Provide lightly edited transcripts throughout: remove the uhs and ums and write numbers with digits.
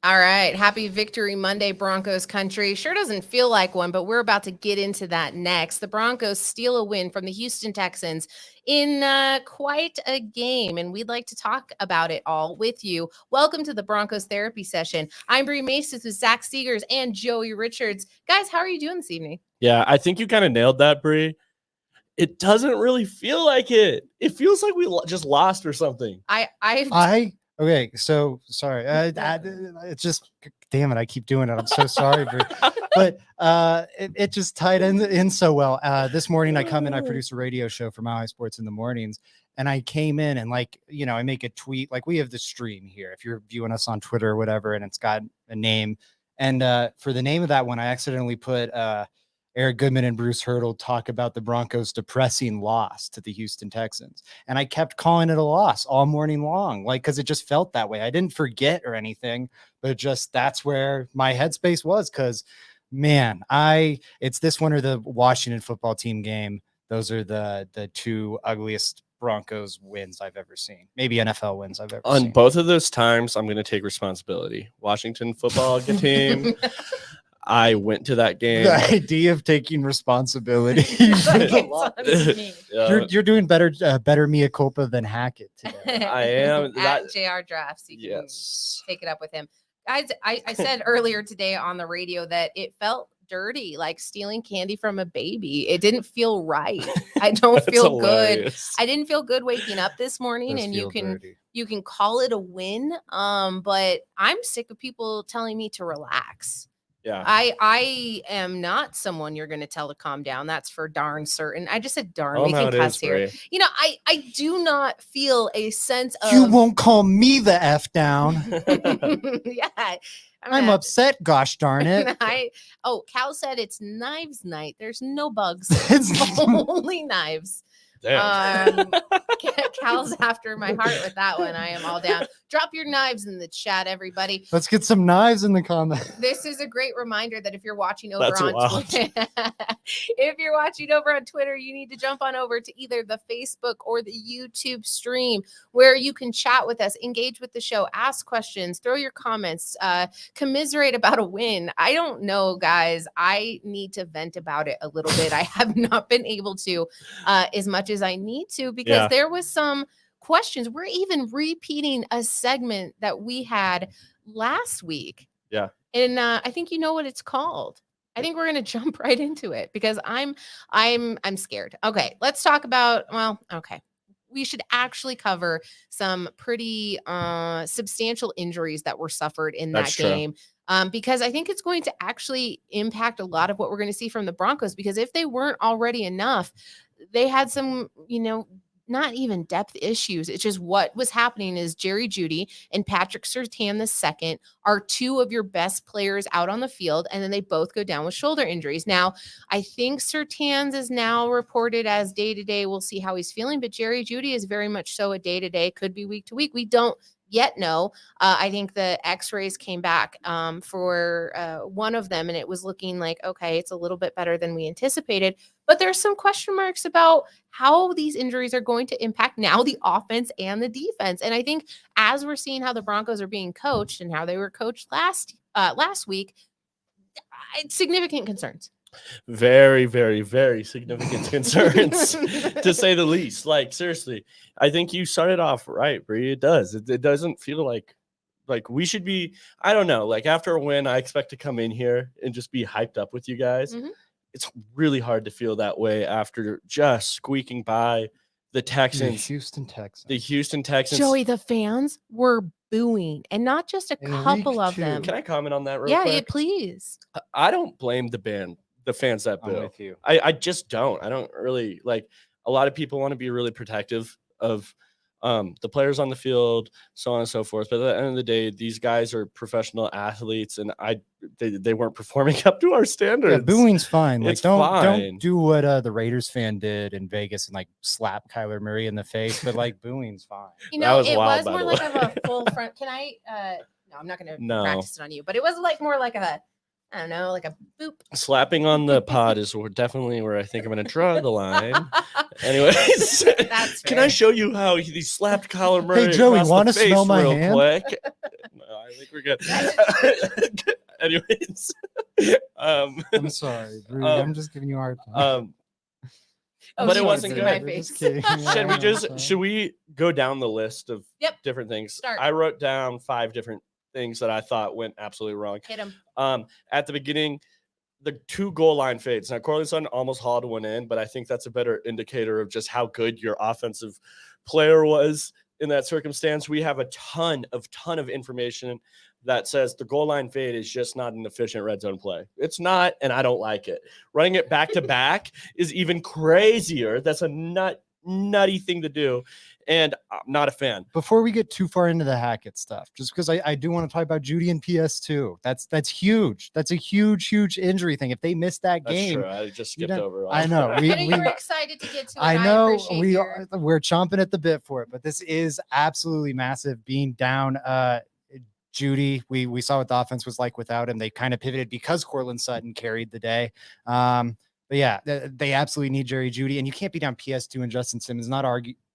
All right. Happy Victory Monday, Broncos country. Sure doesn't feel like one, but we're about to get into that next. The Broncos steal a win from the Houston Texans in quite a game, and we'd like to talk about it all with you. Welcome to the Broncos therapy session. I'm Bree Maces with Zach Seegers and Joey Richards. Guys, how are you doing this evening? Yeah, I think you kind of nailed that, Bree. It doesn't really feel like it. It feels like we just lost or something. Okay, so sorry. It's just, damn it, I keep doing it. I'm so sorry, but it just tied in so well. This morning I come in, I produce a radio show for Mile High Sports in the mornings, and I came in and I make a tweet. Like, we have the stream here if you're viewing us on Twitter or whatever, and it's got a name. And for the name of that one, I accidentally put Eric Goodman and Bruce Hurdle talk about the Broncos' depressing loss to the Houston Texans. And I kept calling it a loss all morning long, because it just felt that way. I didn't forget or anything, but that's where my headspace was. Because, man, it's this one or the Washington football team game. Those are the two ugliest Broncos wins I've ever seen. Maybe NFL wins I've ever seen. On both of those times, I'm going to take responsibility. Washington football team. I went to that game. The idea of taking responsibility. You're doing better mea culpa than Hackett today. I am. At JR Drafts. You can take it up with him. Guys, I said earlier today on the radio that it felt dirty, like stealing candy from a baby. It didn't feel right. I don't feel good. I didn't feel good waking up this morning, and you can call it a win. But I'm sick of people telling me to relax. Yeah, I am not someone you're going to tell to calm down. That's for darn certain. I just said darn. We can cuss here. Ray. I do not feel a sense of. You won't call me the F down. Yeah. I'm upset. Gosh darn it. Cal said it's knives night. There's no bugs. It's only knives. Damn. Cal's after my heart with that one. I am all down. Drop your knives in the chat, everybody. Let's get some knives in the comments. This is a great reminder that if you're watching over on Twitter, you need to jump on over to either the Facebook or the YouTube stream, where you can chat with us, engage with the show, ask questions, throw your comments, commiserate about a win. I don't know, guys. I need to vent about it a little bit. I have not been able to as much as I need to, because there was some questions. We're even repeating a segment that we had last week. Yeah. And I think you know what it's called. I think we're going to jump right into it, because I'm scared. Okay, let's talk about, we should actually cover some pretty substantial injuries that were suffered in that game. Because I think it's going to actually impact a lot of what we're going to see from the Broncos, because if they weren't already enough, they had some, not even depth issues. It's just what was happening is Jerry Jeudy and Patrick Surtain II are two of your best players out on the field, and then they both go down with shoulder injuries. Now, I think Surtain's is now reported as day-to-day. We'll see how he's feeling, but Jerry Jeudy is very much so a day-to-day, could be week-to-week. We don't yet know. I think the x-rays came back for one of them, and it was looking like, okay, it's a little bit better than we anticipated. But there's some question marks about how these injuries are going to impact now the offense and the defense. And I think as we're seeing how the Broncos are being coached and how they were coached last week, significant concerns. Very, very, very significant concerns, to say the least. Like, seriously, I think you started off right, Bree. It does. It doesn't feel like we should be, I don't know, like after a win, I expect to come in here and just be hyped up with you guys. Mm-hmm. It's really hard to feel that way after just squeaking by the Texans. The Houston Texans. Joey, the fans were booing, and not just a couple of them. Can I comment on that real quick? Yeah, please. I don't blame the fans that boo. I'm with you. I just don't. I don't really like. A lot of people want to be really protective of the players on the field, so on and so forth. But at the end of the day, these guys are professional athletes, and they weren't performing up to our standards. Yeah, booing's fine. Like, it's fine. Don't do what the Raiders fan did in Vegas and slap Kyler Murray in the face. But booing's fine. It was more like of a full front. Can I? No, I'm not going to practice it on you. But it was more like a. I don't know, like a boop. Slapping on the pod is definitely where I think I'm going to draw the line. Anyways, can I show you how he slapped Kyler Murray? Hey, Joey, want to smell my real hand? Quick? No, I I think we're good. Anyways, I'm sorry, Bree. I'm just giving you a hard time. Oh, but it you wasn't see good. my We're face. just kidding. Should we go down the list of Yep. different things? Start. I wrote down 5 different things that I thought went absolutely wrong. Hit him. At the beginning, the 2 goal line fades. Now, Cortland Sutton almost hauled one in, but I think that's a better indicator of just how good your offensive player was in that circumstance. We have a ton of information that says the goal line fade is just not an efficient red zone play. It's not, and I don't like it. Running it back to back is even crazier. That's a nutty thing to do, and I'm not a fan. Before we get too far into the Hackett stuff, just because I do want to talk about Judy and PS2. That's huge. That's a huge injury thing. If they miss that That's game, true. I just skipped don't- over. I know. I know you were excited to get to it. I know appreciate your- we're chomping at the bit for it, but this is absolutely massive. Being down, Judy, we saw what the offense was like without him. They kind of pivoted because Cortland Sutton carried the day. But yeah, they absolutely need Jerry Judy, and you can't be down PS2 and Justin Simmons. Not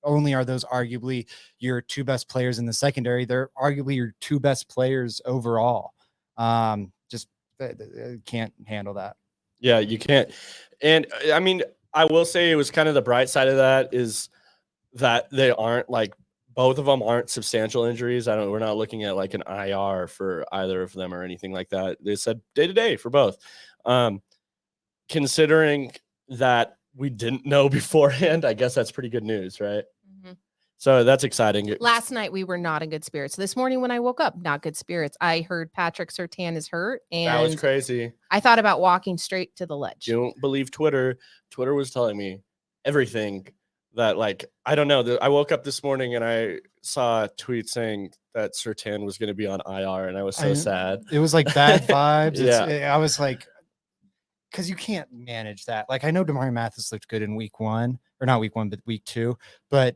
only are those arguably your 2 best players in the secondary, they're arguably your 2 best players overall. Just can't handle that. Yeah, you can't. And I mean, I will say it was kind of the bright side of that is that they aren't like both of them aren't substantial injuries. We're not looking at like an IR for either of them or anything like that. They said day to day for both. Considering that we didn't know beforehand, I guess that's pretty good news, right? Mm-hmm. So that's exciting. Last night we were not in good spirits. This morning when I woke up, not good spirits. I heard Patrick Surtain is hurt, and That was crazy. I thought about walking straight to the ledge. You don't believe Twitter. Twitter was telling me everything that, like, I don't know. I woke up this morning and I saw a tweet saying that Surtain was going to be on IR, and I was so sad. It was like bad vibes. Yeah. I was like, because you can't manage that. Like, I know Damari Mathis looked good in week 1, or not week 1, but week 2, but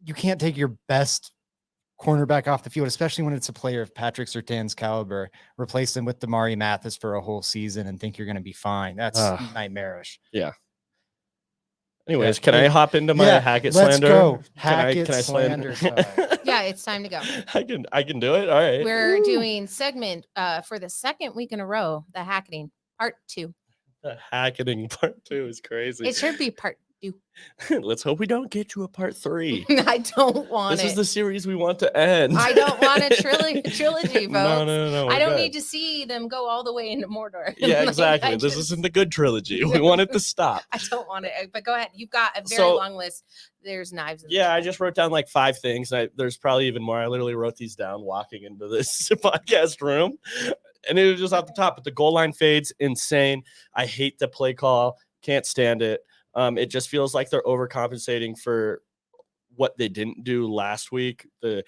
you can't take your best cornerback off the field, especially when it's a player of Patrick Surtain's caliber, replace him with Damari Mathis for a whole season and think you're going to be fine. That's nightmarish. Yeah. Anyways, can I hop into my Hackett let's slander? Go. Can I slander time. Yeah, it's time to go. I can do it. All right. We're doing segment for the 2nd week in a row, the hacketing part 2. The hacketing part 2 is crazy. It should be part 2. Let's hope we don't get to a part 3. I don't want This it. is the series we want to end. I don't want a trilogy, folks. No. I don't need to see them go all the way into Mordor. Yeah, Like, exactly. This isn't the good trilogy. We want it to stop. I don't want it. But go ahead. You've got a very long list. There's knives. Yeah, I just wrote down like 5 things. There's probably even more. I literally wrote these down walking into this podcast room. And it was just off the top. But the goal line fades, insane. I hate the play call. Can't stand it. It just feels like they're overcompensating for what they didn't do last week. The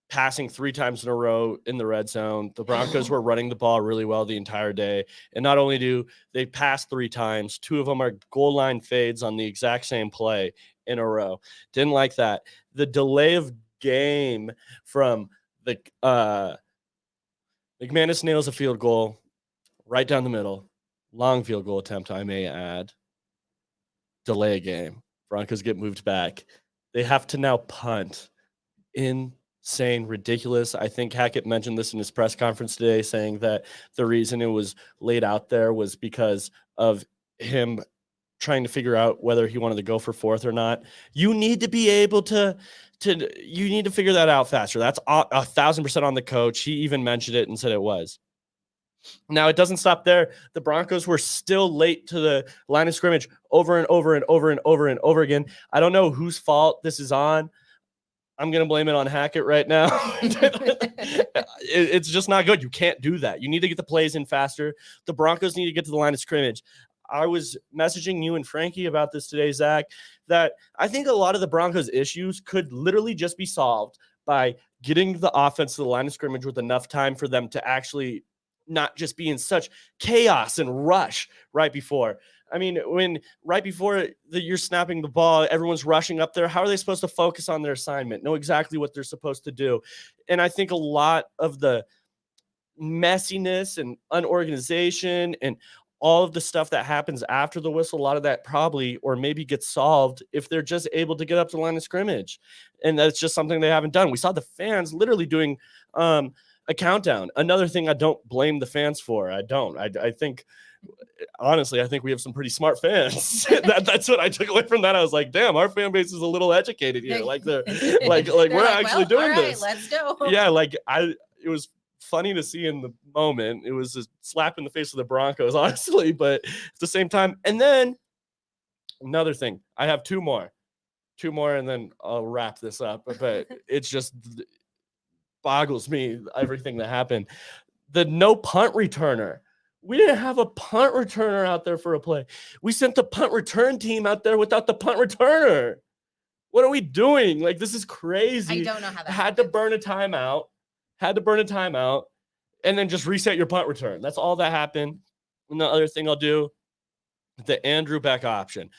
passing 3 times in a row in the red zone. The Broncos were running the ball really well the entire day. And not only do they pass 3 times, 2 of them are goal line fades on the exact same play in a row. Didn't like that. The delay of game from the McManus nails a field goal right down the middle. Long field goal attempt, I may add. Delay a game. Broncos get moved back. They have to now punt. Insane, ridiculous. I think Hackett mentioned this in his press conference today, saying that the reason it was laid out there was because of him trying to figure out whether he wanted to go for 4th or not. You need to be able to you need to figure that out faster. That's 1,000% on the coach. He even mentioned it and said it was. Now, it doesn't stop there. The Broncos were still late to the line of scrimmage over and over and over and over and over again. I don't know whose fault this is on. I'm going to blame it on Hackett right now. It's just not good. You can't do that. You need to get the plays in faster. The Broncos need to get to the line of scrimmage. I was messaging you and Frankie about this today, Zach, that I think a lot of the Broncos' issues could literally just be solved by getting the offense to the line of scrimmage with enough time for them to actually not just be in such chaos and rush right before. I mean, when right before you're snapping the ball, everyone's rushing up there. How are they supposed to focus on their assignment, know exactly what they're supposed to do? And I think a lot of the messiness and unorganization and all of the stuff that happens after the whistle, a lot of that probably or maybe gets solved if they're just able to get up to the line of scrimmage. And that's just something they haven't done. We saw the fans literally doing a countdown. Another thing I don't blame the fans for. I don't. I think, honestly, I think we have some pretty smart fans. That's what I took away from that. I was like, damn, our fan base is a little educated here. Like they're like we're actually doing this. Let's go. Yeah, like it was funny to see in the moment. It was a slap in the face of the Broncos, honestly, but at the same time. And then another thing, I have two more, and then I'll wrap this up. But it's just boggles me everything that happened. The no punt returner. We didn't have a punt returner out there for a play. We sent the punt return team out there without the punt returner. What are we doing? Like, this is crazy. I don't know how that had to burn a timeout. And then just reset your punt return. That's all that happened. And the other thing I'll do, the Andrew Beck option.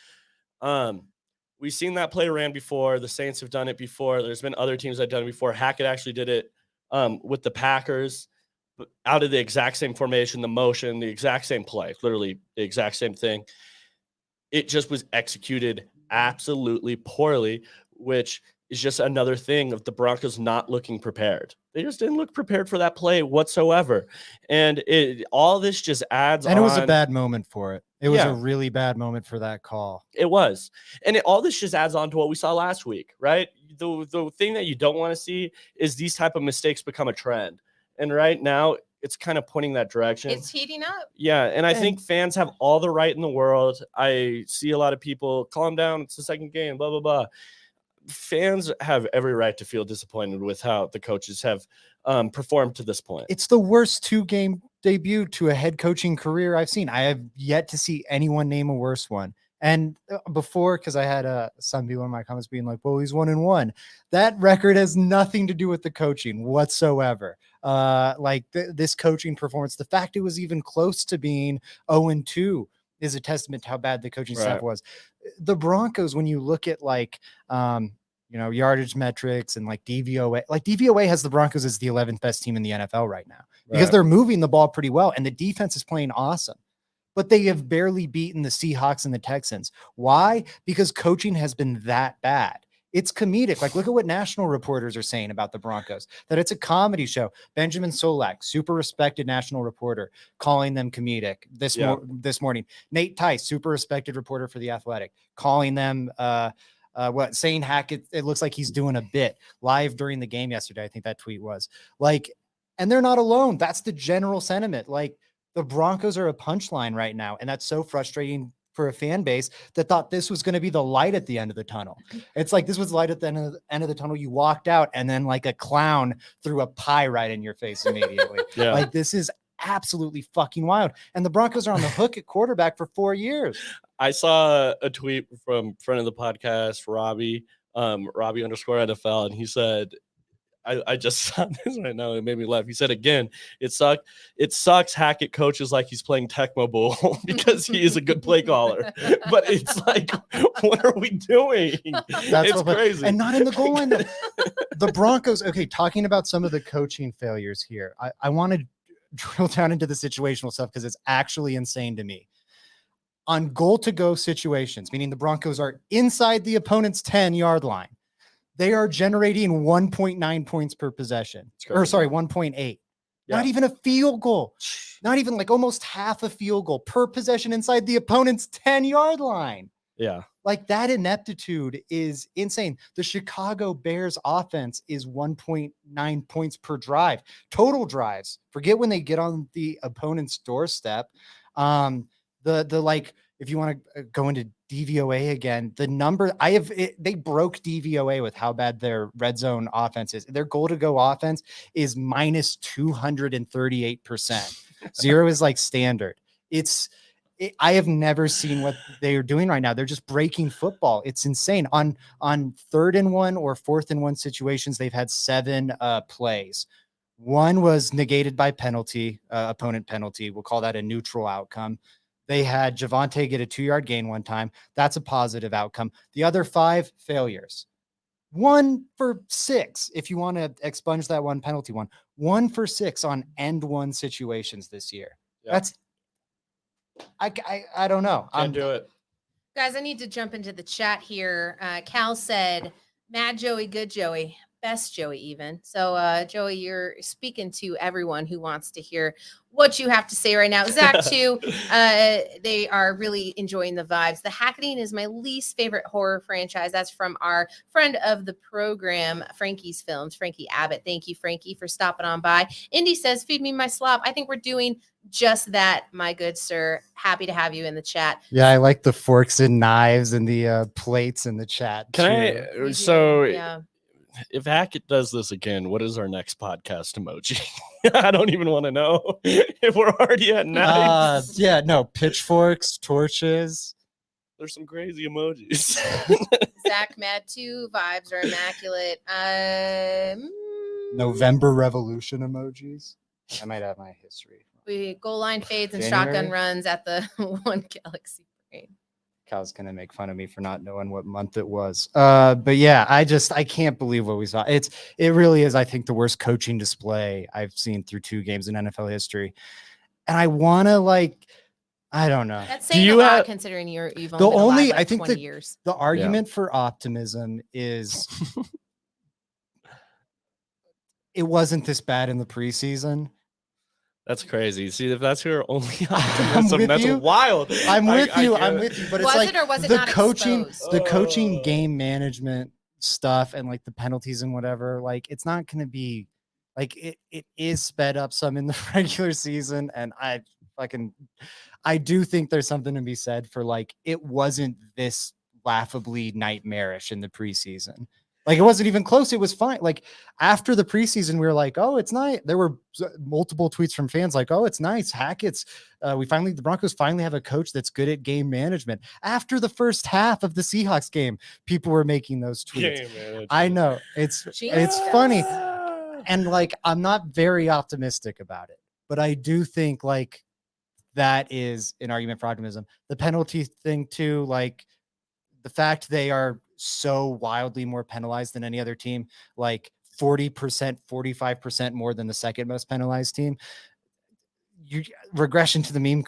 We've seen that play ran before. The Saints have done it before. There's been other teams that have done it before. Hackett actually did it with the Packers, out of the exact same formation, the motion, the exact same play, literally the exact same thing. It just was executed absolutely poorly, which is just another thing of the Broncos not looking prepared. They just didn't look prepared for that play whatsoever. And all this just adds on. And it was a bad moment for it. It was a really bad moment for that call. It was. And all this just adds on to what we saw last week, right? The thing that you don't want to see is these type of mistakes become a trend. And right now, it's kind of pointing that direction. It's heating up. Yeah, and I think fans have all the right in the world. I see a lot of people, calm down, it's the second game, blah, blah, blah. Fans have every right to feel disappointed with how the coaches have performed to this point. It's the worst 2-game debut to a head coaching career I've seen. I have yet to see anyone name a worse one. And before, because I had some people in my comments being like, well, he's 1-1. That record has nothing to do with the coaching whatsoever. This coaching performance, the fact it was even close to being 0-2 is a testament to how bad the coaching staff was. The Broncos, when you look at yardage metrics and DVOA, DVOA has the Broncos as the 11th best team in the NFL right now because they're moving the ball pretty well and the defense is playing awesome. But they have barely beaten the Seahawks and the Texans. Why? Because coaching has been that bad. It's comedic. Look at what national reporters are saying about the Broncos, that it's a comedy show. Benjamin Solak, super respected national reporter, calling them comedic this morning. Nate Tice, super respected reporter for The Athletic, calling them saying Hackett, it looks like he's doing a bit live during the game yesterday. I think that tweet was and they're not alone. That's the general sentiment. The Broncos are a punchline right now. And that's so frustrating for a fan base that thought this was going to be the light at the end of the tunnel. It's this was light at the end of the tunnel. You walked out and then a clown threw a pie right in your face immediately. This is absolutely fucking wild. And the Broncos are on the hook at quarterback for 4 years. I saw a tweet from friend of the podcast, Robbie _NFL. And he said, I just saw this right now. It made me laugh. He said, again, it sucks Hackett coaches like he's playing Tecmo Bowl because he is a good play caller. But it's what are we doing? It's crazy. And not in the goal line. The Broncos, okay, talking about some of the coaching failures here. I want to drill down into the situational stuff because it's actually insane to me. On goal-to-go situations, meaning the Broncos are inside the opponent's 10-yard line, they are generating 1.9 points per possession. 1.8. Yeah. Not even a field goal. Not even almost half a field goal per possession inside the opponent's 10-yard line. Yeah. That ineptitude is insane. The Chicago Bears offense is 1.9 points per drive. Total drives. Forget when they get on the opponent's doorstep. If you want to go into DVOA again, the number they broke DVOA with how bad their red zone offense is. Their goal to go offense is minus 238%. 0 is standard. I have never seen what they are doing right now. They're just breaking football. It's insane. On 3rd and 1 or 4th and 1 situations, they've had 7 plays. One was negated by penalty, opponent penalty. We'll call that a neutral outcome. They had Javonte get a 2-yard gain one time. That's a positive outcome. The other 5 failures. 1 for 6, if you want to expunge that one penalty one. 1 for 6 on end one situations this year. Yeah. I don't know. Can't do it. Guys, I need to jump into the chat here. Cal said, "Mad Joey, good Joey, best Joey even." So, Joey, you're speaking to everyone who wants to hear what you have to say right now. Zach, too, they are really enjoying the vibes. The Hacketing is my least favorite horror franchise. That's from our friend of the program, Frankie's Films, Frankie Abbott. Thank you, Frankie, for stopping on by. Indy says, "Feed me my slop." I think we're doing just that, my good sir. Happy to have you in the chat. Yeah, I like the forks and knives and the plates in the chat. Can too. I? So, yeah. if Hackett does this again, what is our next podcast emoji? I don't even want to know if we're already at knives. Yeah, no, pitchforks, torches. There's some crazy emojis. Zach, mad too. Vibes are immaculate. November Revolution emojis. I might have my history. We goal line fades and January? shotgun runs at the One Galaxy Parade. Cal's gonna make fun of me for not knowing what month it was. But yeah, I can't believe what we saw. It really is, I think, the worst coaching display I've seen through 2 games in NFL history. And I wanna I don't know. That's saying a lot considering you've only been alive, 20 years. The argument for optimism is it wasn't this bad in the preseason. That's crazy. See, if that's your only optimism, that's you. wild. I'm with you. But was it's it or was it the not coaching, exposed? the coaching game management stuff and the penalties and whatever. It's not going to be it is sped up some in the regular season. And I do think there's something to be said for it wasn't this laughably nightmarish in the preseason. It wasn't even close. It was fine. After the preseason, we were like, oh, it's nice. There were multiple tweets from fans oh, it's nice. Hackett's the Broncos finally have a coach that's good at game management. After the first half of the Seahawks game, people were making those tweets. I know it's funny. And I'm not very optimistic about it, but I do think that is an argument for optimism. The penalty thing too, the fact they are so wildly more penalized than any other team, 40%, 45% more than the second most penalized team. Regression to the mean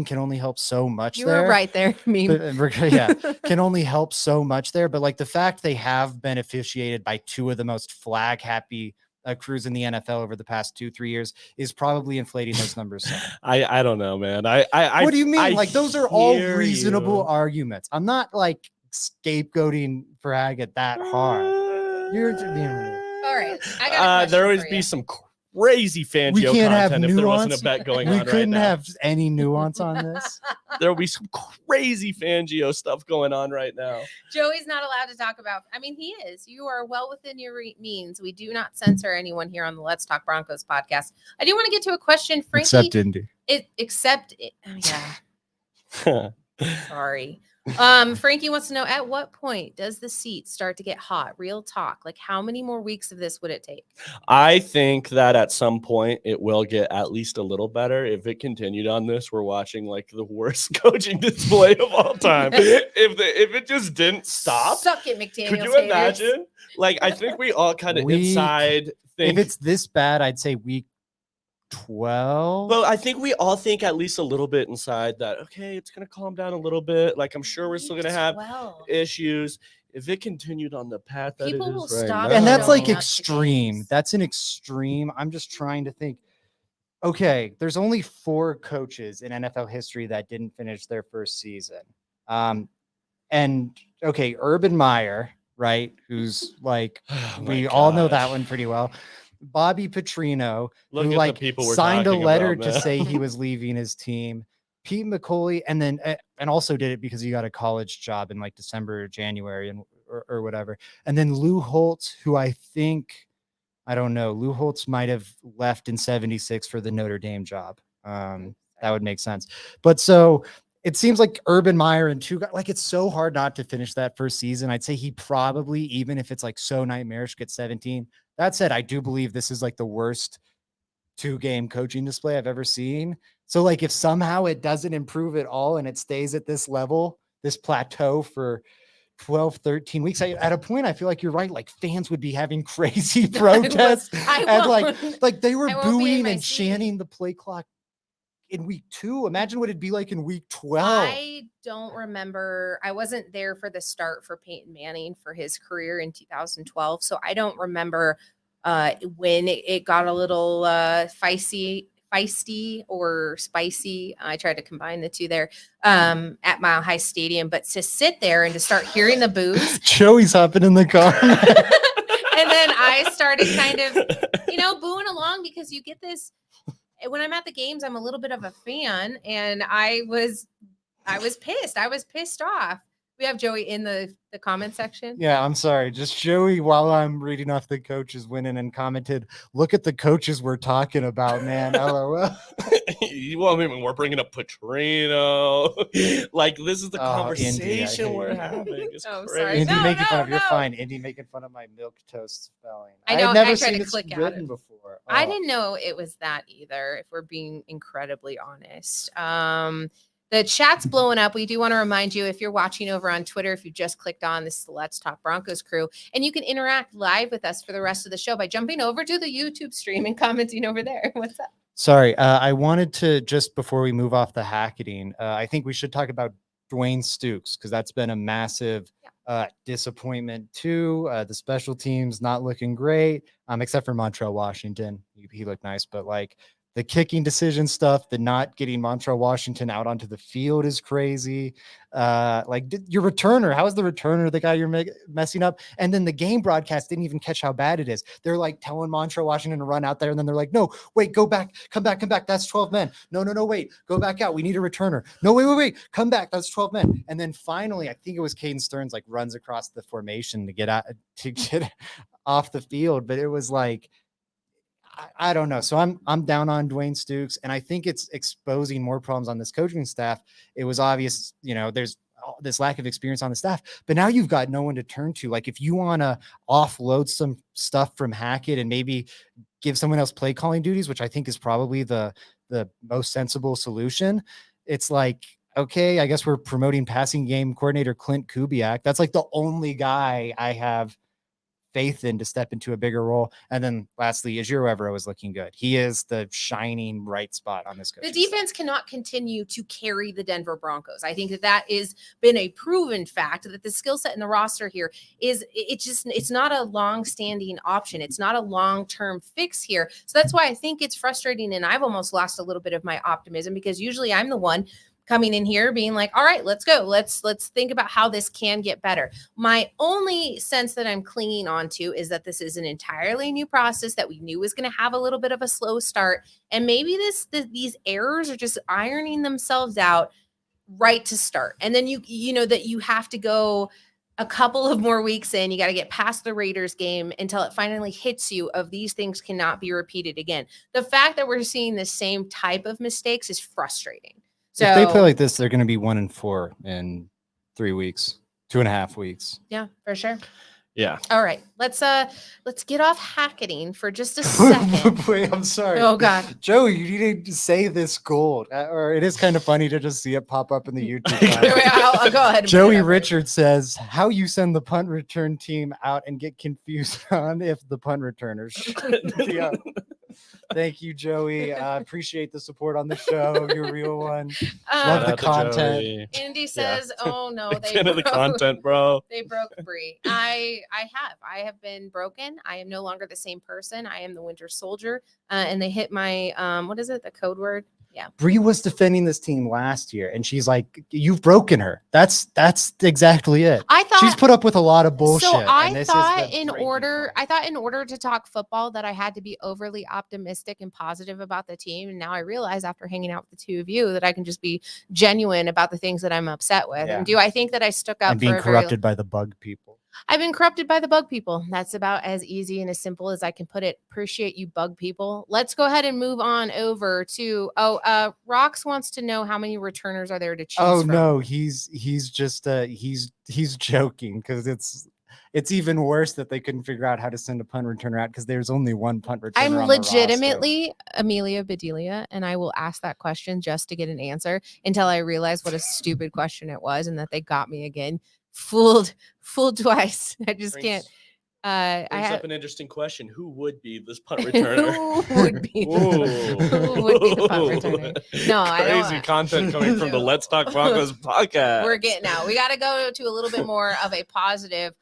can only help so much. You were right there, meme. Yeah, can only help so much there. But the fact they have been officiated by 2 of the most flag happy crews in the NFL over the past 2-3 years is probably inflating those numbers. I don't know, man. What do you mean? Those are all reasonable you. arguments. I'm not scapegoating for Hackett that hard. You're being all right. I got there always be some crazy Fangio content if there wasn't a bet going on. We couldn't have any nuance on this. There will be some crazy Fangio stuff going on right now. Joey's not allowed to talk about. I mean, he is. You are well within your means. We do not censor anyone here on the Let's Talk Broncos podcast. I do want to get to a question, Frankie. Except Indy. Yeah. Sorry. Frankie wants to know, at what point does the seat start to get hot? Real talk. How many more weeks of this would it take? I think that at some point it will get at least a little better. If it continued on this, we're watching the worst coaching display of all time. if it just didn't stop. Suck it, McDaniels. Could you imagine? I think we all kind of inside think. If it's this bad, I'd say week 12. Well, I think we all think at least a little bit inside that, okay, it's going to calm down a little bit. I'm sure we're still going to have issues. If it continued on the path that people it will is right stop now. And that's extreme. That's an extreme. I'm just trying to think. Okay, there's only 4 coaches in NFL history that didn't finish their first season. And okay, Urban Meyer, right? Who's we all know that one pretty well. Bobby Petrino, who signed a letter to say he was leaving his team. Pete McCauley, and also did it because he got a college job in December or January or whatever. And then Lou Holtz, who I don't know, Lou Holtz might have left in 76 for the Notre Dame job. That would make sense. But so it seems like Urban Meyer and 2 guys, it's so hard not to finish that first season. I'd say he probably, even if it's so nightmarish, gets 17. That said, I do believe this is the worst 2-game coaching display I've ever seen. So if somehow it doesn't improve at all and it stays at this level, this plateau for 12, 13 weeks, at a point, I feel you're right. Fans would be having crazy protests. And they were booing and chanting the play clock in week 2. Imagine what it'd be like in week 12. I don't remember. I wasn't there for the start for Peyton Manning for his career in 2012, so I don't remember when it got a little feisty or spicy. I tried to combine the two there at Mile High Stadium, but to sit there and to start hearing the boos. Joey's hopping in the car. And then I started kind of, booing along because you get this. When I'm at the games, I'm a little bit of a fan, and I was pissed. I was pissed off. We have Joey in the comment section. Yeah, I'm sorry. Just Joey, while I'm reading off the coaches winning, and commented, "Look at the coaches we're talking about, man." LOL. Well, I mean, we're bringing up Petrino. Like, this is the Oh, Indy, I conversation hate we're you. having. It's Oh, crazy. sorry. Indy No, making fun of you're no. fine. Indy making fun of my milk toast spelling. I know, I've never I tried seen to it click out written it. before. I Oh. didn't know it was that either, if we're being incredibly honest. The chat's blowing up. We do want to remind you, if you're watching over on Twitter, if you just clicked on, this is the Let's Talk Broncos crew, and you can interact live with us for the rest of the show by jumping over to the YouTube stream and commenting over there. What's up? Sorry, I wanted to, just before we move off the hacketing, I think we should talk about Dwayne Stukes, because that's been a massive disappointment too. The special teams not looking great, except for Montreal Washington. He looked nice, but like the kicking decision stuff, the not getting Montreal Washington out onto the field is crazy. Your returner, how is the returner the guy you're messing up? And then the game broadcast didn't even catch how bad it is. They're like telling Montreal Washington to run out there, and then they're like, "No, wait, go back, come back. That's 12 men. No, wait, go back out. We need a returner. No, wait, come back. That's 12 men." And then finally, I think it was Caden Stearns runs across the formation to get off the field, but it was like, I don't know. So I'm down on Dwayne Stukes, and I think it's exposing more problems on this coaching staff. It was obvious, there's this lack of experience on the staff, but now you've got no one to turn to. Like, if you want to offload some stuff from Hackett and maybe give someone else play calling duties, which I think is probably the most sensible solution, it's like, okay, I guess we're promoting passing game coordinator Clint Kubiak. That's like the only guy I have faith in to step into a bigger role. And then lastly, Ejiro Evero is looking good. He is the shining bright spot on this coaching The defense cannot continue to carry the Denver Broncos. I think that is been a proven fact, that the skill set in the roster here it's not a long-standing option. It's not a long-term fix here. So that's why I think it's frustrating, and I've almost lost a little bit of my optimism, because usually I'm the one coming in here being like, all right, let's go. Let's think about how this can get better. My only sense that I'm clinging on to is that this is an entirely new process that we knew was going to have a little bit of a slow start. And maybe these errors are just ironing themselves out right to start. And then you know that you have to go a couple of more weeks in, you got to get past the Raiders game until it finally hits you of these things cannot be repeated again. The fact that we're seeing the same type of mistakes is frustrating. So if they play like this, they're going to be 1-4 in 3 weeks, 2.5 weeks. Yeah, for sure. Yeah. All right. Let's get off hacketing for just a second. Wait, I'm sorry. Oh God. Joey, you need to say this gold. Or it is kind of funny to just see it pop up in the YouTube. I'll go ahead. And Joey Richard says, how you send the punt return team out and get confused on if the punt returners. Yeah. Thank you, Joey. Appreciate the support on the show. You're a real one. Love the content. Indy says, "Oh no, they broke the content, bro. They broke Bree. I have been broken. I am no longer the same person. I am the Winter Soldier." And they hit my what is it? The code word. Yeah. Bree was defending this team last year, and she's like, "You've broken her." That's exactly it. I thought she's put up with a lot of bullshit. So I thought in order to talk football that I had to be overly optimistic and positive about the team. And now I realize, after hanging out with the two of you, that I can just be genuine about the things that I'm upset with. Yeah. And do I think that I stuck up and being for corrupted by the bug people? I've been corrupted by the bug people. That's about as easy and as simple as I can put it. Appreciate you, bug people. Let's go ahead and move on over to Rox wants to know how many returners are there to choose from. No, he's just he's joking, because it's even worse that they couldn't figure out how to send a punt returner out, because there's only one punt returner. I'm on the legitimately Amelia Bedelia, and I will ask that question just to get an answer until I realize what a stupid question it was and that they got me again. Fooled twice. I just can't. I Brings had up an interesting question. Who would be this punt returner? who would be the punt returner? No, I don't. Crazy content coming from the Let's Talk Broncos podcast. We're getting out. We got to go to a little bit more of a positive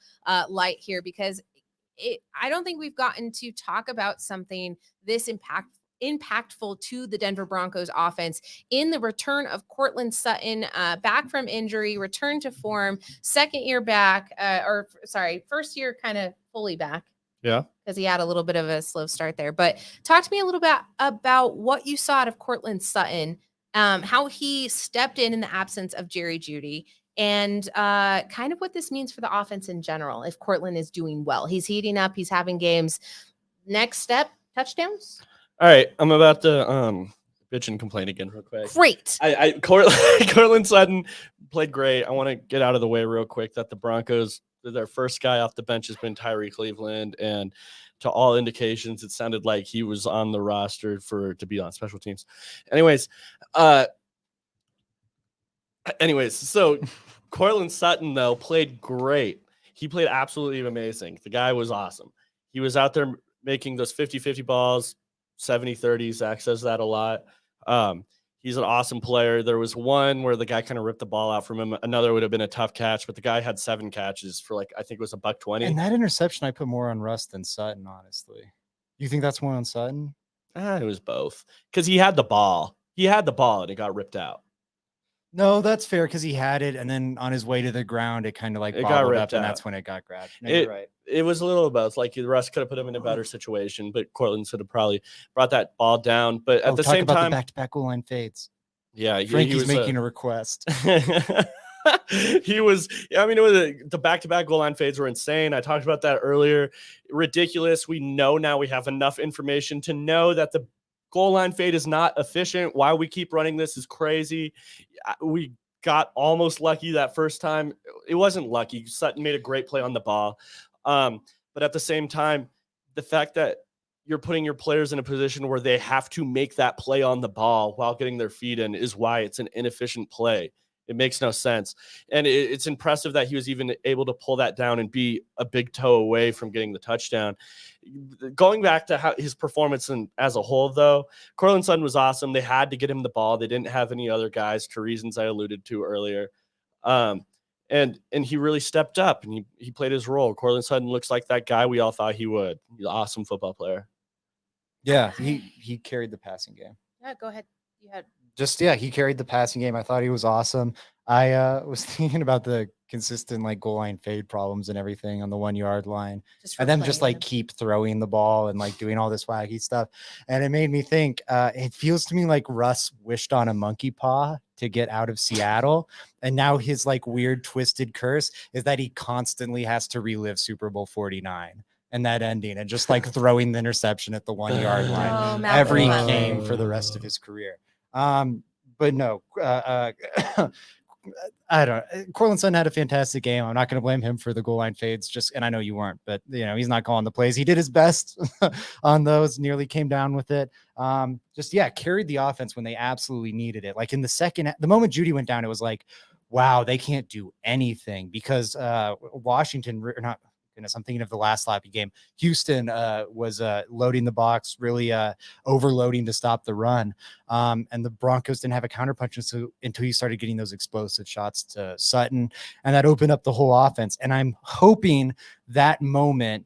light here because I don't think we've gotten to talk about something this impactful to the Denver Broncos offense in the return of Cortland Sutton back from injury, return to form, second year back, first year kind of fully back. Yeah. Because he had a little bit of a slow start there. But talk to me a little bit about what you saw out of Cortland Sutton, how he stepped in the absence of Jerry Jeudy, and kind of what this means for the offense in general. If Cortland is doing well, he's heating up, he's having games. Next step, touchdowns. All right, I'm about to bitch and complain again real quick. Great. Cortland Sutton played great. I want to get out of the way real quick that the Broncos, their first guy off the bench has been Tyree Cleveland, and to all indications, it sounded like he was on the roster to be on special teams. Anyways, so Cortland Sutton, though, played great. He played absolutely amazing. The guy was awesome. He was out there making those 50-50 balls, 70-30. Zach says that a lot. He's an awesome player. There was one where the guy kind of ripped the ball out from him. Another would have been a tough catch, but the guy had 7 catches for I think it was $120. And that interception, I put more on Russ than Sutton, honestly. You think that's more on Sutton? It was both because he had the ball. He had the ball and it got ripped out. No, that's fair because he had it, and then on his way to the ground, it kind of It got bobbled ripped up, and out. that's when it got grabbed. No, you're right. It was a little of both. Like Russ could have put him in a better situation, but Cortland should have probably brought that ball down. But at the same time, the back-to-back goal line fades. Yeah, Frankie's he was making a request. He was. I mean, it was the back-to-back goal line fades were insane. I talked about that earlier. Ridiculous. We know now. We have enough information to know that the goal line fade is not efficient. Why we keep running this is crazy. We got almost lucky that first time. It wasn't lucky. Sutton made a great play on the ball. But at the same time, the fact that you're putting your players in a position where they have to make that play on the ball while getting their feet in is why it's an inefficient play. It makes no sense. And it's impressive that he was even able to pull that down and be a big toe away from getting the touchdown. Going back to his performance as a whole, though, Cortland Sutton was awesome. They had to get him the ball. They didn't have any other guys for reasons I alluded to earlier. And he really stepped up and he played his role. Cortland Sutton looks like that guy we all thought he would. He's an awesome football player. Yeah, he carried the passing game. Yeah, go ahead. You had he carried the passing game. I thought he was awesome. I was thinking about the consistent goal line fade problems and everything on the 1 yard line, and them just keep throwing the ball and doing all this wacky stuff. And it made me think. It feels to me like Russ wished on a monkey paw to get out of Seattle, and now his weird twisted curse is that he constantly has to relive Super Bowl 49. And that ending, and just throwing the interception at the 1 yard line every game for the rest of his career. But no, I don't. Cortland Sutton had a fantastic game. I'm not going to blame him for the goal line fades. And I know you weren't, but he's not calling the plays. He did his best on those. Nearly came down with it. Carried the offense when they absolutely needed it. In the moment Jeudy went down, it was wow, they can't do anything because Washington or not. Goodness, I'm thinking of the last sloppy game. Houston was loading the box, really overloading to stop the run. And the Broncos didn't have a counterpunch until you started getting those explosive shots to Sutton. And that opened up the whole offense. And I'm hoping that moment,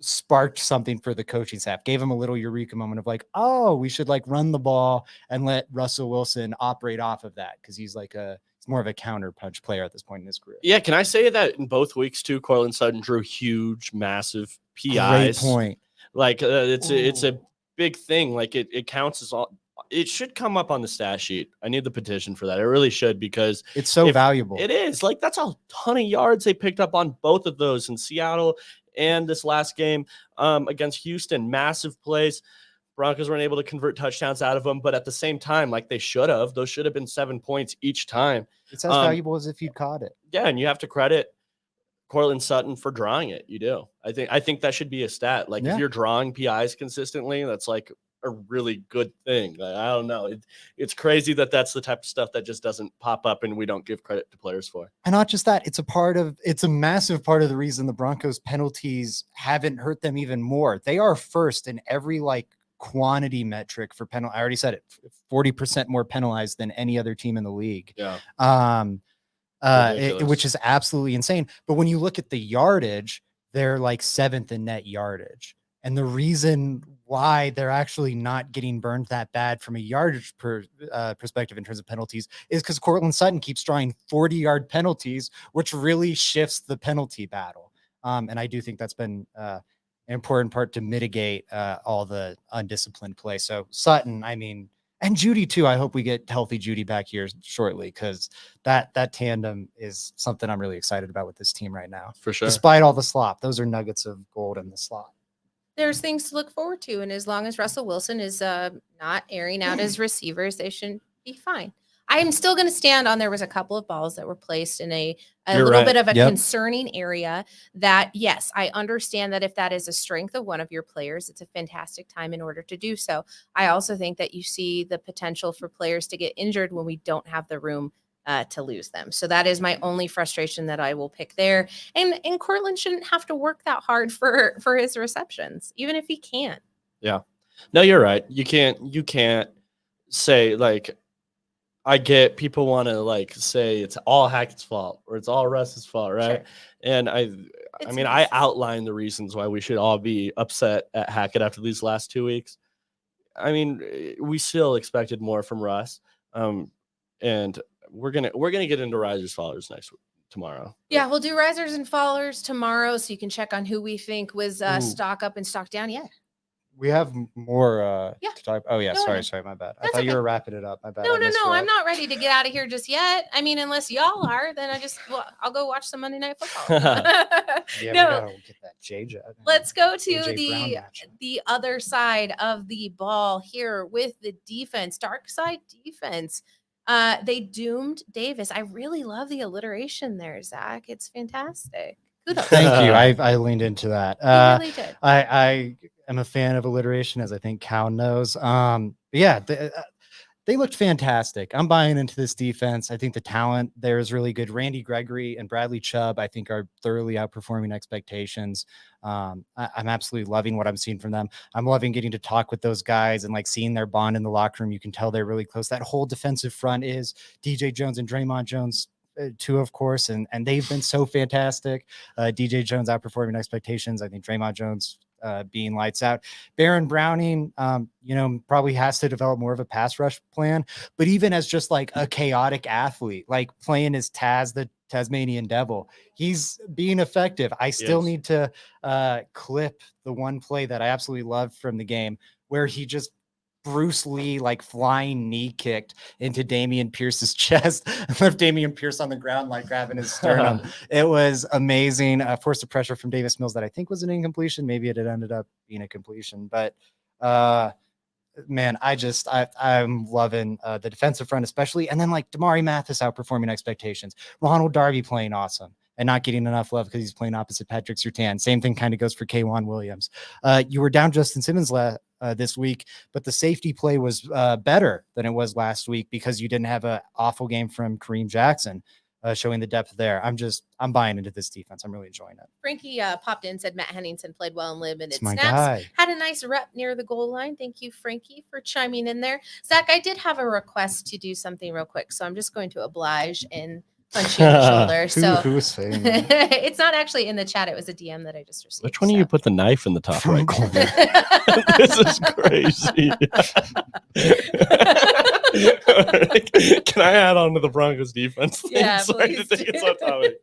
sparked something for the coaching staff, gave him a little eureka moment of oh, we should run the ball and let Russell Wilson operate off of that. Cause he's he's more of a counter punch player at this point in his career. Yeah. Can I say that in both weeks too, Cortland Sutton drew huge, massive PIs. Great point. It's a big thing. It counts as all. It should come up on the stat sheet. I need the petition for that. It really should, because it's so valuable. It is that's a ton of yards they picked up on both of those in Seattle and this last game against Houston. Massive plays. Broncos weren't able to convert touchdowns out of them, but at the same time, they should have. Those should have been 7 points each time. It's as valuable as if you'd caught it. Yeah, and you have to credit Cortland Sutton for drawing it. You do. I think that should be a stat. If you're drawing PIs consistently, that's a really good thing. Like, I don't know. It's crazy that that's the type of stuff that just doesn't pop up and we don't give credit to players for. And not just that, it's a massive part of the reason the Broncos penalties haven't hurt them even more. They are first in every like quantity metric for penalty. I already said it, 40% more penalized than any other team in the league. Yeah. Which is absolutely insane. But when you look at the yardage, they're like 7th in net yardage. And the reason why they're actually not getting burned that bad from a yardage perspective in terms of penalties is because Cortland Sutton keeps drawing 40-yard penalties, which really shifts the penalty battle. And I do think that's been an important part to mitigate all the undisciplined play. So Sutton, I mean, and Judy too. I hope we get healthy Judy back here shortly, because that tandem is something I'm really excited about with this team right now. For sure. Despite all the slop, those are nuggets of gold in the slot. There's things to look forward to, and as long as Russell Wilson is not airing out his receivers, they should be fine. I'm still going to stand on there was a couple of balls that were placed in a little bit of a concerning area that, yes, I understand that if that is a strength of one of your players, it's a fantastic time in order to do so. I also think that you see the potential for players to get injured when we don't have the room to lose them. So that is my only frustration that I will pick there. And Cortland shouldn't have to work that hard for his receptions, even if he can. Yeah. No, you're right. You can't say like, I get people want to like say it's all Hackett's fault or it's all Russ's fault, right? Sure. And I mean, I outlined the reasons why we should all be upset at Hackett after these last 2 weeks. I mean, we still expected more from Russ, and we're gonna get into risers fallers tomorrow. Yeah, we'll do risers and fallers tomorrow, so you can check on who we think was stock up and stock down. Yeah. We have more to talk. Oh yeah, sorry, my bad. I thought you were wrapping it up. My bad. No, I'm not ready to get out of here just yet. I mean, unless y'all are, then I'll go watch some Monday Night Football. Yeah, we gotta get that JJ. Let's go to the other side of the ball here with the defense, dark side defense. They doomed Davis. I really love the alliteration there, Zach. It's fantastic. Kudos. Thank you. I leaned into that. You really did. I am a fan of alliteration, as I think Cal knows. Yeah, they looked fantastic. I'm buying into this defense. I think the talent there is really good. Randy Gregory and Bradley Chubb, I think, are thoroughly outperforming expectations. I'm absolutely loving what I'm seeing from them. I'm loving getting to talk with those guys and like seeing their bond in the locker room. You can tell they're really close. That whole defensive front is DJ Jones and Draymond Jones too, of course, and they've been so fantastic. DJ Jones outperforming expectations. I think Draymond Jones being lights out. Baron Browning, probably has to develop more of a pass rush plan, but even as just like a chaotic athlete, like playing as Taz, the Tasmanian Devil, he's being effective. I still need to clip the one play that I absolutely loved from the game where he just Bruce Lee like flying knee kicked into Damian Pierce's chest and left Damian Pierce on the ground like grabbing his sternum. It was amazing. Forced a pressure from Davis Mills that I think was an incompletion. Maybe it had ended up being a completion, but man, I'm loving the defensive front especially, and then like Damari Mathis outperforming expectations. Ronald Darby playing awesome and not getting enough love because he's playing opposite Patrick Surtain. Same thing kind of goes for K'Wan Williams. You were down Justin Simmons this week, but the safety play was better than it was last week because you didn't have an awful game from Kareem Jackson, showing the depth there. I'm buying into this defense. I'm really enjoying it. Frankie popped in, said Matt Henningsen played well and limited snaps. Guy. Had a nice rep near the goal line. Thank you, Frankie, for chiming in there. Zach, I did have a request to do something real quick, so I'm just going to oblige and punch you in the shoulder. Who was saying that? It's not actually in the chat. It was a DM that I just received. Which one of you put the knife in the top right corner? This is crazy. Can I add on to the Broncos defense? Yeah, Sorry to take it so topic.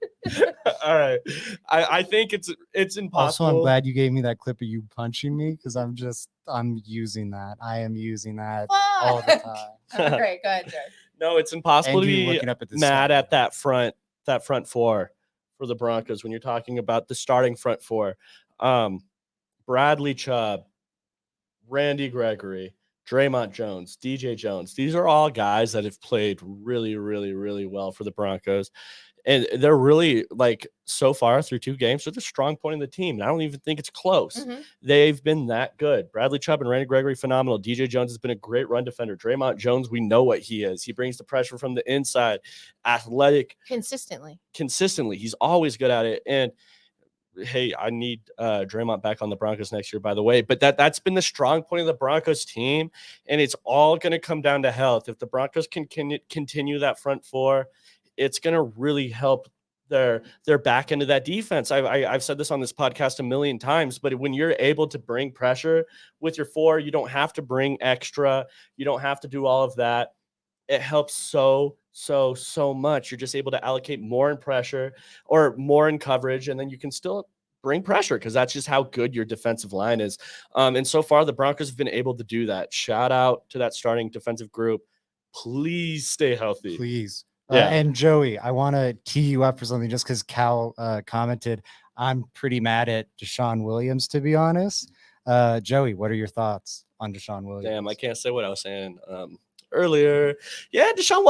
All right. I think it's impossible. Also, I'm glad you gave me that clip of you punching me because I'm using that. I am using that all the time. All right, go ahead, Jared. No, it's impossible to be mad at that front four for the Broncos when you're talking about the starting front four. Bradley Chubb, Randy Gregory, Draymond Jones, DJ Jones. These are all guys that have played really, really, really well for the Broncos. And they're really, like, so far through 2 games, they're the strong point of the team. And I don't even think it's close. Mhm. They've been that good. Bradley Chubb and Randy Gregory, phenomenal. DJ Jones has been a great run defender. Draymond Jones, we know what he is. He brings the pressure from the inside, athletic Consistently. He's always good at it. And hey, I need Draymond back on the Broncos next year, by the way. But that's been the strong point of the Broncos team, and it's all going to come down to health. If the Broncos can continue that front four, it's going to really help their back end of that defense. I've said this on this podcast a million times, but when you're able to bring pressure with your four, you don't have to bring extra. You don't have to do all of that. It helps so much. You're just able to allocate more in pressure or more in coverage, and then you can still bring pressure because that's just how good your defensive line is. And so far, the Broncos have been able to do that. Shout out to that starting defensive group. Please stay healthy. Please. Yeah. And Joey, I want to tee you up for something just because Cal commented, I'm pretty mad at Deshaun Williams, to be honest. Joey, what are your thoughts on Deshaun Williams? Damn, I can't say what I was saying earlier. Yeah, Deshaun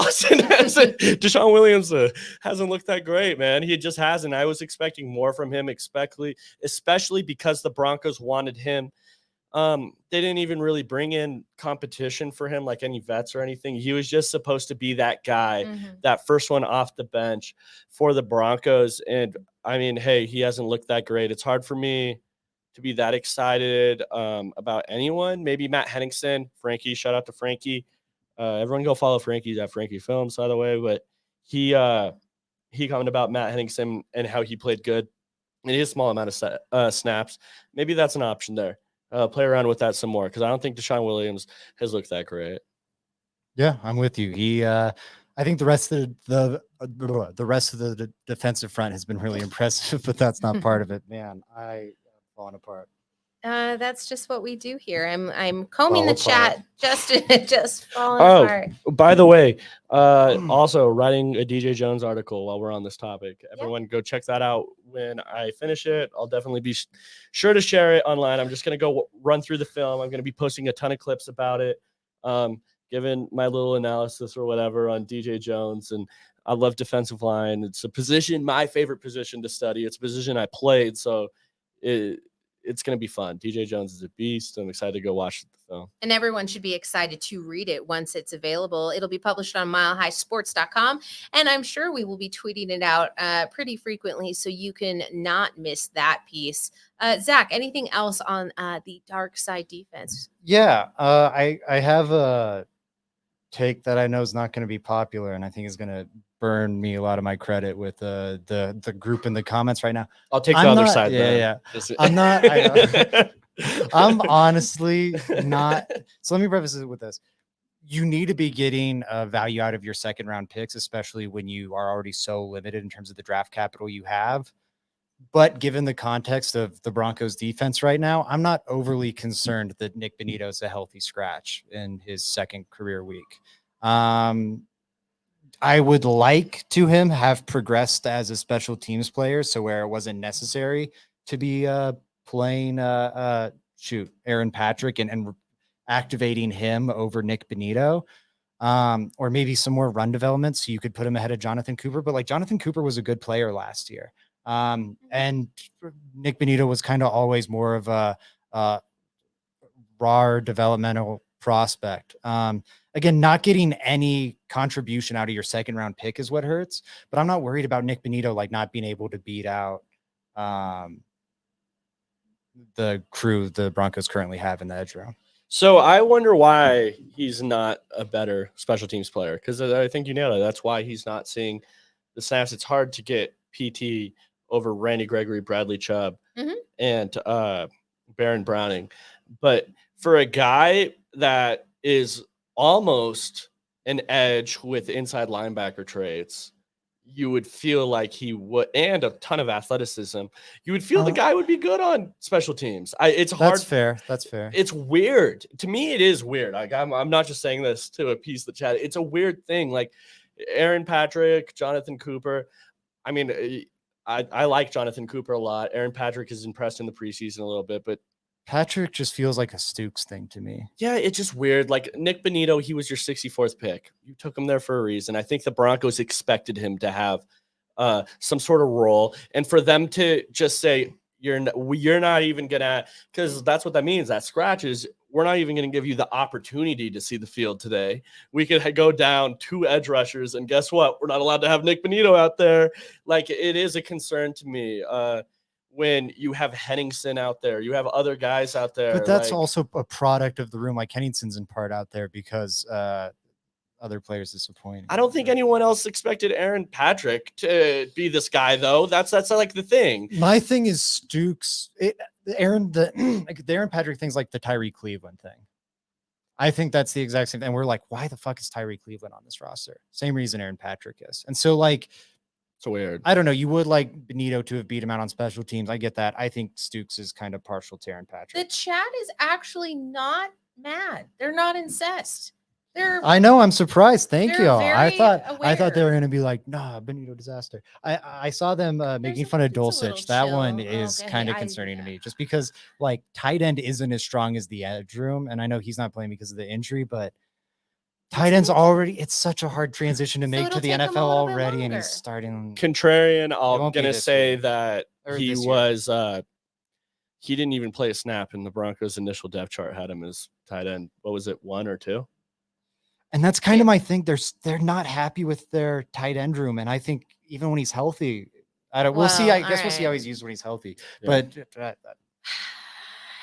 Williams hasn't looked that great, man. He just hasn't. I was expecting more from him, especially because the Broncos wanted him. They didn't even really bring in competition for him, like any vets or anything. He was just supposed to be that guy, that first one off the bench for the Broncos. And I mean, hey, he hasn't looked that great. It's hard for me to be that excited about anyone. Maybe Matt Henningsen, Frankie. Shout out to Frankie. Everyone go follow Frankie's at Frankie Films, by the way. But he commented about Matt Henningsen and how he played good in his small amount of snaps. Maybe that's an option there. Play around with that some more because I don't think Deshaun Williams has looked that great. Yeah, I'm with you. I think the rest of the defensive front has been really impressive, but that's not part of it. Man, I am falling apart. That's just what we do here. I'm combing the chat just falling apart. By the way, also writing a DJ Jones article while we're on this topic. Everyone go check that out when I finish it. I'll definitely be sure to share it online. I'm just going to go run through the film. I'm going to be posting a ton of clips about it, giving my little analysis or whatever on DJ Jones. And I love defensive line. It's a position, my favorite position to study. It's a position I played, so it's going to be fun. DJ Jones is a beast. I'm excited to go watch the film. And everyone should be excited to read it once it's available. It'll be published on milehighsports.com. And I'm sure we will be tweeting it out pretty frequently so you can not miss that piece. Zach, anything else on the dark side defense? Yeah, I have a take that I know is not going to be popular, and I think is going to burn me a lot of my credit with the group in the comments right now. I'll take the other side. Yeah. I'm not. I'm honestly not. So let me preface it with this. You need to be getting value out of your second round picks, especially when you are already so limited in terms of the draft capital you have. But given the context of the Broncos defense right now, I'm not overly concerned that Nick Bonitto is a healthy scratch in his second career week. I would like to him have progressed as a special teams player, so where it wasn't necessary to be playing Aaron Patrick and activating him over Nick Bonitto, or maybe some more run development so you could put him ahead of Jonathan Cooper. But like Jonathan Cooper was a good player last year, and Nick Bonitto was kind of always more of a raw developmental prospect. Again, not getting any contribution out of your second round pick is what hurts, but I'm not worried about Nick Bonitto like not being able to beat out the crew the Broncos currently have in the edge round. So I wonder why he's not a better special teams player, because I think you nailed it. That's why he's not seeing the snaps. It's hard to get PT over Randy Gregory, Bradley Chubb, and Baron Browning. But for a guy that is almost an edge with inside linebacker traits, you would feel like he would, and a ton of athleticism, you would feel the guy would be good on special teams. It's hard. That's fair. That's fair. It's weird. To me, it is weird. Like I'm not just saying this to appease the chat. It's a weird thing. Like Aaron Patrick, Jonathan Cooper. I mean, I like Jonathan Cooper a lot. Aaron Patrick is impressed in the preseason a little bit, but Patrick just feels like a Stooks thing to me. Yeah, it's just weird. Like Nick Bonitto, he was your 64th pick. You took him there for a reason. I think the Broncos expected him to have some sort of role, and for them to just say you're not even gonna, because that's what that means. That scratch is, we're not even going to give you the opportunity to see the field today. We could go down 2 edge rushers, and guess what? We're not allowed to have Nick Bonito out there. Like, it is a concern to me when you have Henningsen out there, you have other guys out there. But that's like, also a product of the room. Like Henningsen's in part out there because other players disappointed. I don't think anyone else expected Aaron Patrick to be this guy, though. That's like the thing. My thing is Stukes. The Aaron Patrick thing's like the Tyree Cleveland thing. I think that's the exact same thing. And we're like, why the fuck is Tyree Cleveland on this roster? Same reason Aaron Patrick is. And so, like, it's weird. I don't know. You would like Bonito to have beat him out on special teams. I get that. I think Stukes is kind of partial to Aaron Patrick. The chat is actually not mad. They're not incensed. I know. I'm surprised. Thank you. I thought aware. they were going to be like, nah, Bonito disaster. I saw them making fun of Dulcich. That one is kind of concerning to me, just because like tight end isn't as strong as the edge room, and I know he's not playing because of the injury, but tight end's already, it's such a hard transition to make to the NFL already, and he's starting. Contrarian, I'm gonna say that he was he didn't even play a snap in the Broncos' initial depth chart. Had him as tight end. What was it, 1 or 2? And that's kind of my thing. They're not happy with their tight end room, and I think even when he's healthy, we'll see. I guess we'll see how he's used when he's healthy. Yeah. But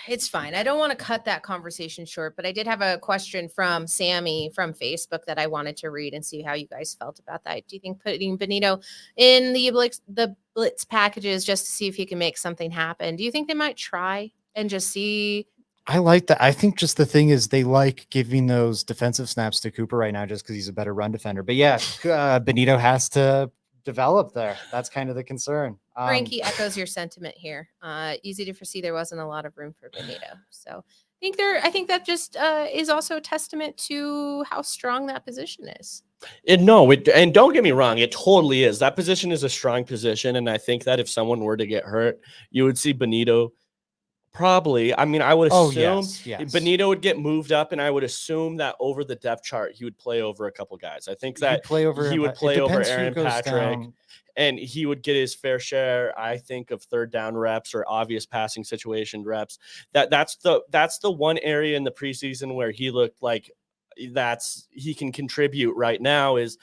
it's fine. I don't want to cut that conversation short, but I did have a question from Sammy from Facebook that I wanted to read and see how you guys felt about that. Do you think putting Bonito in the blitz packages just to see if he can make something happen? Do you think they might try and just see? I like that. I think just the thing is they like giving those defensive snaps to Cooper right now just because he's a better run defender. But yeah, Bonito has to develop there. That's kind of the concern. Frankie echoes your sentiment here. Easy to foresee there wasn't a lot of room for Bonito. So I think that just is also a testament to how strong that position is. And don't get me wrong, it totally is. That position is a strong position, and I think that if someone were to get hurt, you would see Bonito. Probably. I mean, I would assume yes. Bonito would get moved up, and I would assume that over the depth chart, he would play over a couple guys. I think that he would play over Aaron Patrick, and he would get his fair share, I think, of third down reps or obvious passing situation reps. That's the one area in the preseason where he looked like he can contribute right now is.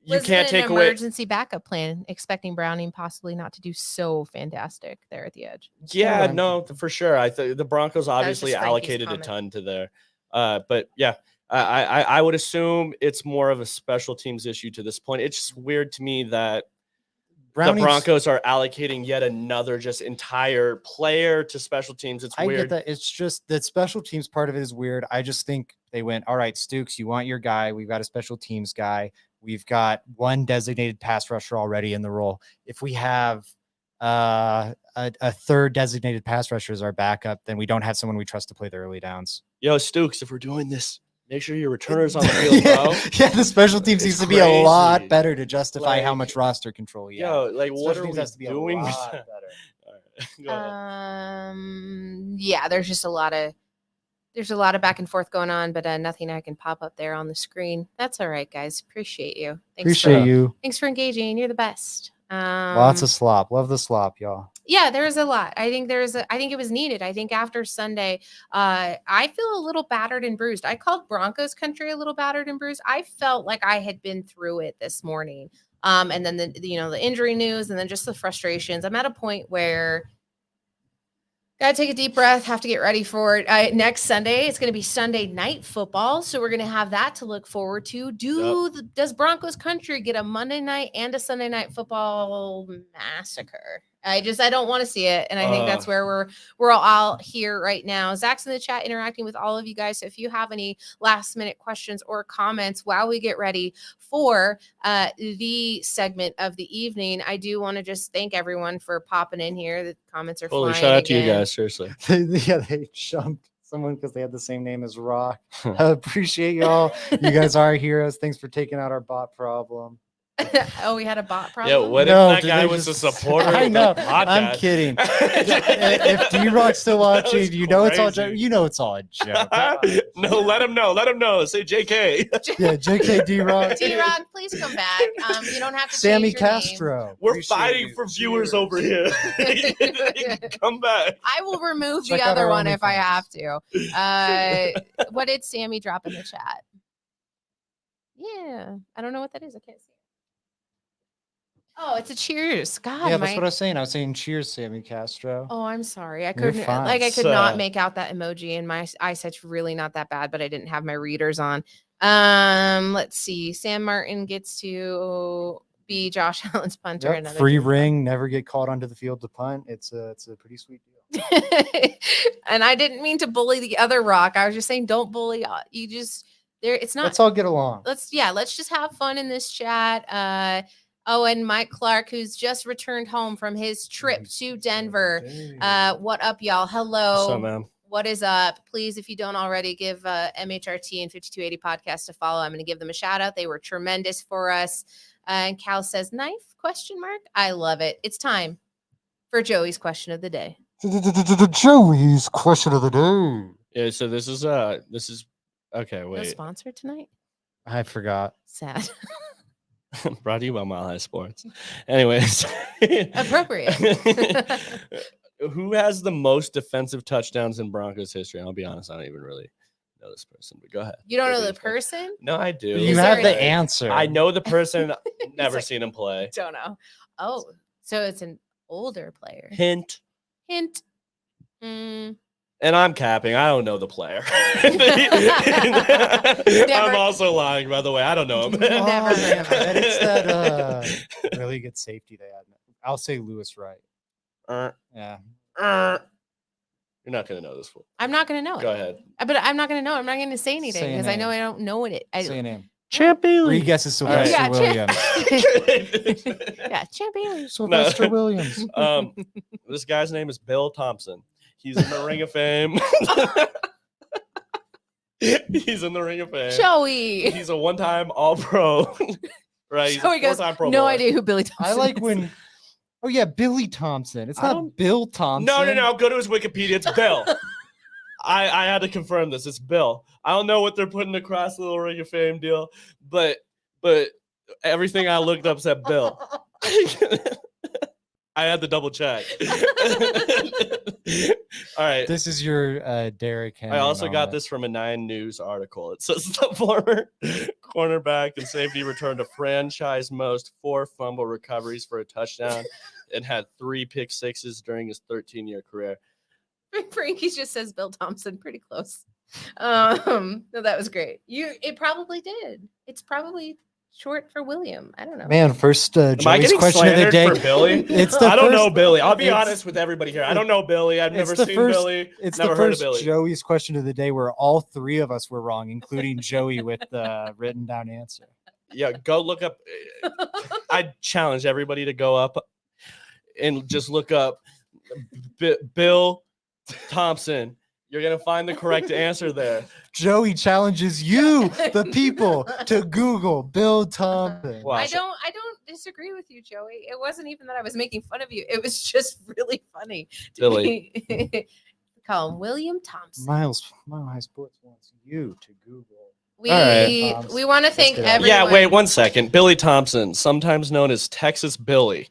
You can't take away emergency backup plan, expecting Browning possibly not to do so fantastic there at the edge. Yeah, no, for sure. I think the Broncos obviously allocated a ton to there. But yeah, I would assume it's more of a special teams issue to this point. It's just weird to me that the Broncos are allocating yet another just entire player to special teams. It's weird. I get that. It's just that special teams part of it is weird. I just think they went, all right, Stukes, you want your guy. We've got a special teams guy. We've got one designated pass rusher already in the role. If we have a third designated pass rusher as our backup, then we don't have someone we trust to play the early downs. Yo, Stukes, if we're doing this, make sure your returner's on the field, bro. Yeah, the special teams needs to be a lot better to justify how much roster control you have. Yo, like, what are we doing? Yeah, there's a lot of back and forth going on, but nothing I can pop up there on the screen. That's all right, guys. Appreciate you. Thanks for engaging. You're the best. Lots of slop. Love the slop, y'all. Yeah, there's a lot. I think it was needed. I think after Sunday, I feel a little battered and bruised. I called Broncos country a little battered and bruised. I felt like I had been through it this morning. And then the injury news and then just the frustrations. I'm at a point where gotta take a deep breath, have to get ready for it. Next Sunday, it's going to be Sunday night football. So we're going to have that to look forward to. Does Broncos country get a Monday night and a Sunday night football massacre? I don't want to see it. And I think that's where we're all here right now. Zach's in the chat interacting with all of you guys. So if you have any last minute questions or comments while we get ready for the segment of the evening, I do want to just thank everyone for popping in here. The comments are flying. Shout out to you guys, seriously. Yeah, they jumped someone because they had the same name as Rock. I appreciate y'all. You guys are heroes. Thanks for taking out our bot problem. Oh, we had a bot Yeah, problem. what No, if that did guy they was just- a supporter I of know, the podcast? I'm kidding. If D-Rock's still That watching, was you know it's all crazy. you know it's all a joke. No, let him know. Let him know. Say JK. Yeah, JK D-Rock. D-Rock, please come back. You don't have to Sammy change your name. Castro. We're Appreciate fighting you. for viewers Cheers. over here. Come back. I will remove Check the out other our one if I OnlyFans. have to. What did Sammy drop in the chat? Yeah, I don't know what that is. I can't see it. Oh, it's a cheers. God, Yeah, that's what I was saying. I was saying cheers, Sammy Castro. Oh, I'm sorry. I You're couldn't fine. like I could So- not make out that emoji, and my eyesight's really not that bad, but I didn't have my readers on. Let's see. Sam Martin gets to be Josh Allen's punter. Yep, Another free dream ring, never get caught onto the field to punt. It's a pretty sweet deal. And I didn't mean to bully the other Rock. I was just saying, don't bully. You just there. It's not. Let's all get along. Let's just have fun in this chat. Oh, and Mike Clark, who's just returned home from his trip to Denver. What up, y'all? Hello. What's up, man? What is up? Please, if you don't already, give MHRT and 5280 podcast a follow. I'm going to give them a shout out. They were tremendous for us. And Cal says, "Knife?" ? I love it. It's time for Joey's question of the day. Joey's question of the day. Yeah, so this is okay, No wait. sponsor tonight? I forgot. Sad. Brought to you by Mile High Sports. Anyways. Appropriate. Who has the most defensive touchdowns in Broncos history? I'll be honest, I don't even really know this person, but go ahead. You don't Go know for the it. person? No, I do. You Is have there the an- answer. I know the person, never like- seen him play. Don't know. Oh, so it's an older player. Hint. Hint. Mm, And I'm capping. I don't know the player. Never- I'm also lying, by the way. I don't know him. Never Oh, heard of man, him. it's that really good safety they had. I'll say Lewis Wright. Yeah. You're not gonna know this fool. I'm not going to know Go it. ahead. But I'm not going to know. I'm not going to say anything Say a because I know I name. don't know it. Say a name. Champ Three guesses right. Sylvester Yeah, Williams. Yeah, champion. Sylvester Williams. This guy's name is Bill Thompson. He's in the Ring of Fame. He's in the Ring of Fame. Joey. He's a one-time All-Pro. Right? He's Joey a goes, four-time Pro no Bowler. idea who Billy Thompson I like is. when. Oh yeah, Billy Thompson. It's I not don't- Bill Thompson. No. Go to his Wikipedia. It's Bill. I had to confirm this. It's Bill. I don't know what they're putting across the little Ring of Fame deal, but everything I looked up said Bill. I had to double check. All right. This is your Derek Henry. I also got moment. this from a 9 News article. It says the former cornerback and safety returned a franchise most 4 fumble recoveries for a touchdown and had 3 pick sixes during his 13-year career. Frankie just says Bill Thompson. Pretty close. No, that was great. It probably did. It's probably short for William. I don't know. Man, first Am I Joey's getting question of the slandered day. for Billy? It's the I don't first, know Billy. I'll be it's- honest with everybody here. I don't know Billy. I've never the seen first- Billy. It's Never the heard of first Billy. Joey's question of the day where all 3 of us were wrong, including Joey with the written down answer. Yeah, go look up. I challenge everybody to go up and just look up Bill Thompson. You're gonna find the correct answer there. Joey challenges you, the people, to Google Bill Thompson. Wow. I don't disagree with you, Joey. It wasn't even that I was making fun of you. It was just really funny. to Billy. me. Call him William Thompson. Mile High Sports wants you to Google. We All right. we want to thank get out. everyone. Yeah, wait 1 second. Billy Thompson, sometimes known as Texas Billy,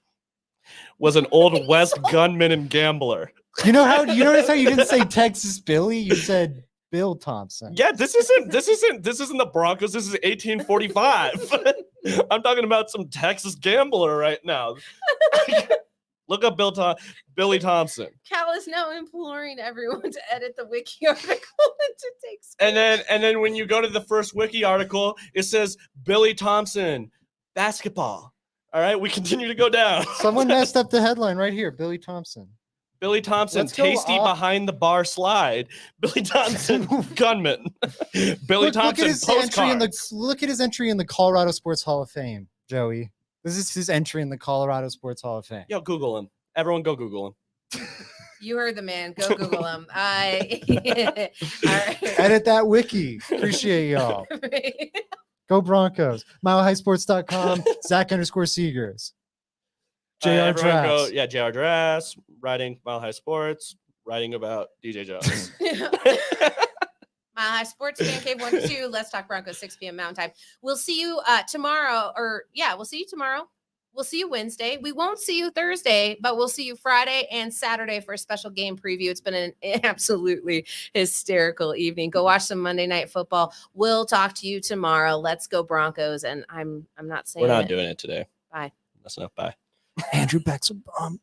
was an old West gunman and gambler. You notice how you didn't say Texas Billy? You said Bill Thompson. Yeah, this isn't the Broncos. This is 1845. I'm talking about some Texas gambler right now. Look up Billy Thompson. Cal is now imploring everyone to edit the wiki article and to take And then when you go to the first wiki article, it says Billy Thompson basketball. All right, we continue to go down. Someone messed up the headline right here. Billy Thompson. Billy Thompson, Let's go tasty off- behind the bar slide. Billy Thompson, gunman. Billy Look Thompson, at his entry in postcards. look at his entry in the Colorado Sports Hall of Fame, Joey. This is his entry in the Colorado Sports Hall of Fame. Yo, Google him. Everyone go Google him. You heard the man. Go Google him. All right. Edit that wiki. Appreciate y'all. Go Broncos. MileHighSports.com. Zach_Seegers. JR Everyone go, Drafts. yeah, JR Drafts, writing Mile High Sports, writing about DJ Jones. Mile High Sports Fan Cave 1 to 2. Let's Talk Broncos, 6 p.m. Mountain Time. We'll see you tomorrow, we'll see you tomorrow. We'll see you Wednesday. We won't see you Thursday, but we'll see you Friday and Saturday for a special game preview. It's been an absolutely hysterical evening. Go watch some Monday Night Football. We'll talk to you tomorrow. Let's go Broncos. And I'm not saying We're not doing it today. Bye. That's enough. Bye. Andrew Beck's a bum.